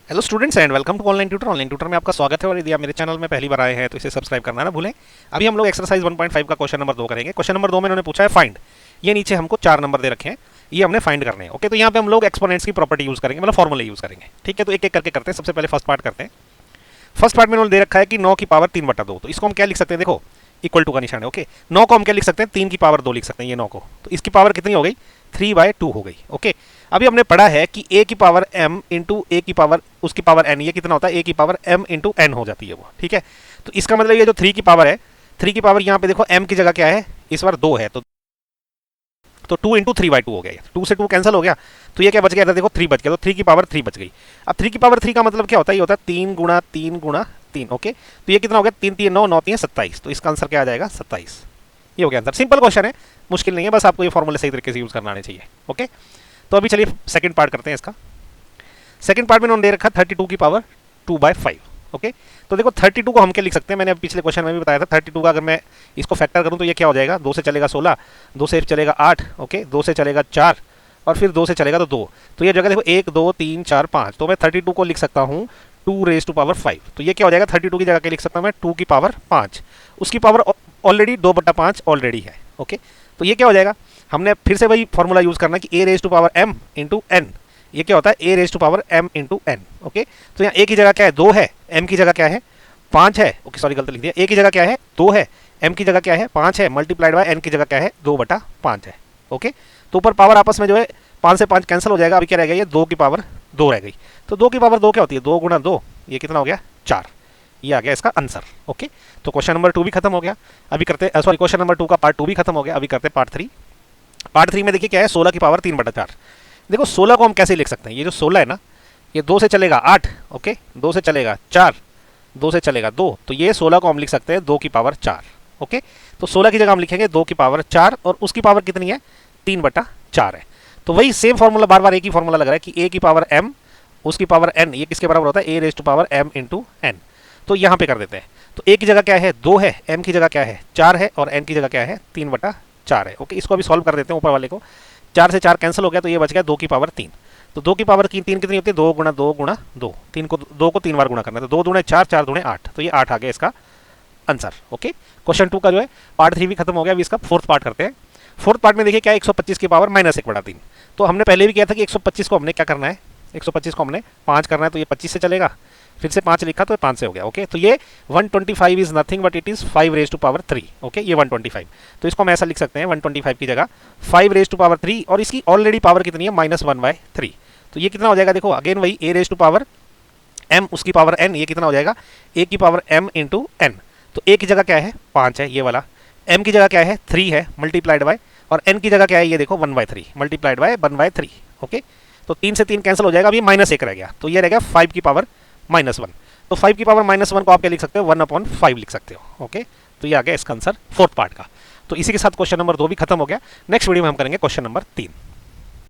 Hello students and welcome to online tutor. Online tutor में आपका स्वागत है और यदि आप मेरे चैनल में पहली बार आए हैं तो इसे सब्सक्राइब करना ना भूलें। अभी हम लोग एक्सरसाइज 1.5 का क्वेश्चन नंबर 2 करेंगे। क्वेश्चन नंबर 2 में इन्होंने पूछा है फाइंड। ये नीचे हमको 4 नंबर दे रखे हैं, ये हमने फाइंड करने हैं। ओके, तो यहाँ पे हम लोग एक्सपोनेंट्स की प्रॉपर्टी यूज करेंगे, मतलब फॉर्मूला यूज करेंगे। ठीक है, तो एक एक करके करते हैं। सबसे पहले फर्स्ट पार्ट करते हैं। फर्स्ट पार्ट में इन्होंने दे रखा है कि 9 की पावर 3/2, तो इसको हम क्या लिख सकते हैं, देखो इक्वल टू का निशान है। ओके, 9 को हम क्या लिख सकते हैं, 3 की पावर 2 लिख सकते हैं। ये 9 को, तो इसकी पावर कितनी हो गई, 3/2 हो गई। ओके, अभी हमने पढ़ा है कि a की पावर m इंटू ए की पावर उसकी पावर n, ये कितना होता है, a की पावर m इंटू n हो जाती है वो। ठीक है, तो इसका मतलब ये जो 3 की पावर है, 3 की पावर यहाँ पे देखो m की जगह क्या है, इस बार 2 है, तो 2 इंटू 3/2 हो गया। 2 से 2 कैंसिल हो गया, तो ये क्या बच गया था, देखो 3 बच गया, तो 3 की पावर 3 बच गई। अब 3 की पावर 3 का मतलब क्या होता है, ये होता है 3 गुणा 3 गुणा 3। ओके, तो ये कितना हो गया, 3 3 9 9 3 27, तो इसका आंसर क्या आ जाएगा, 27। ये हो गया आंसर। सिंपल क्वेश्चन है, मुश्किल नहीं है, बस आपको ये फॉर्मूले सही तरीके से यूज करना आने चाहिए। ओके, तो अभी चलिए सेकंड पार्ट करते हैं इसका। सेकंड पार्ट में उन्होंने दे रखा 32 की पावर 2/5। ओके, तो देखो 32 को हम क्या लिख सकते हैं, मैंने पिछले क्वेश्चन में भी बताया था। 32 का अगर मैं इसको फैक्टर करूं तो ये क्या हो जाएगा, 2 से चलेगा 16, 2 से चलेगा 8, ओके, 2 से चलेगा 4 और फिर 2 से चलेगा तो 2। तो ये जगह देखो 1 2 3 4 5, तो मैं 32 को लिख सकता हूँ 2⁻5। तो ये क्या हो जाएगा, 32 की जगह क्या लिख सकता हूँ मैं, 2 की पावर 5। उसकी पावर ऑलरेडी 2/5 ऑलरेडी है। ओके, तो ये क्या हो जाएगा, हमने फिर से वही फॉर्मूला यूज करना कि a⁻m इंटू एन। ये क्या होता है, a⁻m इंटू एन। ओके, तो यहाँ a की जगह क्या है, 2 है, m की जगह क्या है, 5 है। ओके सॉरी, गलत लिख दिया। a की जगह क्या है, 2 है, m की जगह क्या है, 5 है, मल्टीप्लाइड बाय n की जगह क्या है, 2/5 है। ओके, तो ऊपर पावर आपस में जो है 5 से 5 कैंसिल हो जाएगा। अभी क्या रह गया, ये 2 की पावर 2 रह गई। तो 2 की पावर 2 क्या होती है, 2 गुणा 2, ये कितना हो गया, 4। ये आ गया इसका आंसर। ओके, तो क्वेश्चन नंबर 2 भी खत्म हो गया। अभी करते, सॉरी, क्वेश्चन नंबर 2 का पार्ट 2 भी खत्म हो गया। अभी करते पार्ट 3। पार्ट 3 में देखिए क्या है, 16 की पावर 3/4। देखो 16 को हम कैसे लिख सकते हैं, ये जो 16 है ना, ये 2 से चलेगा 8, ओके, 2 से चलेगा 4, 2 से चलेगा 2, तो ये 16 को हम लिख सकते हैं 2 की पावर 4। ओके, तो 16 की जगह हम लिखेंगे 2 की पावर 4 और उसकी पावर कितनी है, 3/4 है। तो वही सेम फॉर्मूला, बार बार एक ही फॉर्मूला लग रहा है कि a की पावर m उसकी पावर n, ये किसके बराबर होता है, a⁻m इंटू एन। तो यहाँ पे कर देते हैं। तो a की जगह क्या है, 2 है, m की जगह क्या है, 4 है और n की जगह क्या है, 3/4 है। ओके, इसको अभी सॉल्व कर देते हैं ऊपर वाले को। 4 से 4 कैंसिल हो गया, तो ये बच गया 2 की पावर 3। तो 2 की पावर 3 कितनी होती है, 2 गुणा 2 गुणा 2, 2 को 3 बार गुणा करना है, तो 2 दूने 4, 4 दूने 8, तो ये 8 आ गया इसका आंसर। ओके, क्वेश्चन 2 का जो है पार्ट 3 भी खत्म हो गया। अभी इसका फोर्थ पार्ट करते हैं। फोर्थ पार्ट में देखिए क्या है, 125 की पावर -1/3। तो हमने पहले भी किया था कि 125 को हमने क्या करना है, 125 को हमने 5 करना है, तो ये 25 से चलेगा, फिर से 5 लिखा तो 5 से हो गया। ओके, तो ये 125 is nothing but it is 5⁻3। Okay, ये 125, तो इसको हम ऐसा लिख सकते हैं 125 की जगह 5⁻3 और इसकी ऑलरेडी पावर कितनी है, -1/3। तो ये कितना हो जाएगा, देखो अगेन वही a⁻m उसकी पावर n, ये कितना हो जाएगा, a की पावर m इंटू एन। तो a की जगह क्या है, 5 है ये वाला, m की जगह क्या है, 3 है, मल्टीप्लाइड बाय, और n की जगह क्या है, ये देखो 1/3 मल्टीप्लाइड बाय 1/3। ओके, तो 3 से 3 कैंसिल हो जाएगा, अभी -1 रह गया, तो ये रह गया 5 की पावर -1। तो 5 की पावर -1 को आप क्या लिख सकते हो, 1/5 लिख सकते हो। ओके, तो ये आ गया इसका आंसर फोर्थ पार्ट का। तो इसी के साथ क्वेश्चन नंबर 2 भी खत्म हो गया। नेक्स्ट वीडियो में हम करेंगे क्वेश्चन नंबर 3।